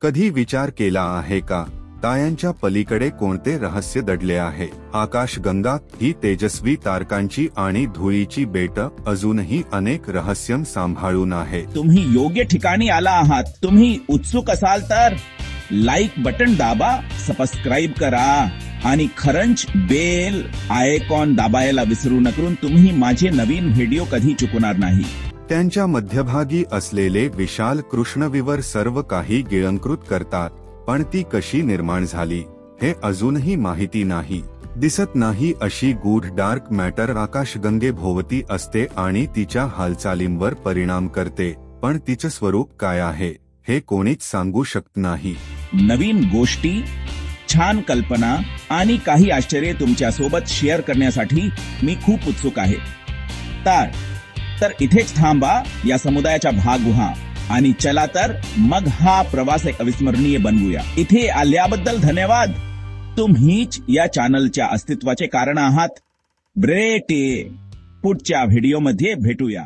कधी विचार केला आहे का ताऱ्यांच्या पलीकडे कोणते रहस्य दडले आहे? आकाशगंगा ही तेजस्वी तारकांची आणि धुळीची बेट अजूनही अनेक रहस्यं सांभाळून आहे. तुम्ही योग्य ठिकाणी आला आहात. तुम्ही उत्सुक असाल तर लाईक बटन दाबा, सबस्क्राईब करा आणि खरंच बेल आयकॉन दाबायला विसरू नका. तुम्ही माझे नवीन व्हिडिओ कधी चुकणार नाही. त्यांच्या मध्यभागी असलेले विशाल कृष्णविवर सर्व काही गिळंकृत करतात, पण ती कशी निर्माण झाली हे अजूनही माहिती नाही. दिसत नाही अशी गूढ डार्क मॅटर आकाशगंगेभोवती असते आणि तिच्या हालचालींवर परिणाम करते, पण तिचं स्वरूप काय आहे हे कोणीच सांगू शकत नाही. नवीन गोष्टी, छान कल्पना आणि काही आश्चर्य तुमच्या सोबत शेअर करण्यासाठी मी खूप उत्सुक आहे. तर इथेच थांबा या समुदायाच्या भाग व्हा आणि चला तर मग हा प्रवास एक अविस्मरणीय बनवूया. इथे आल्याबद्दल धन्यवाद. तुम्हीच या चॅनलच्या अस्तित्वाचे कारण आहात. पुढच्या व्हिडिओमध्ये भेटूया.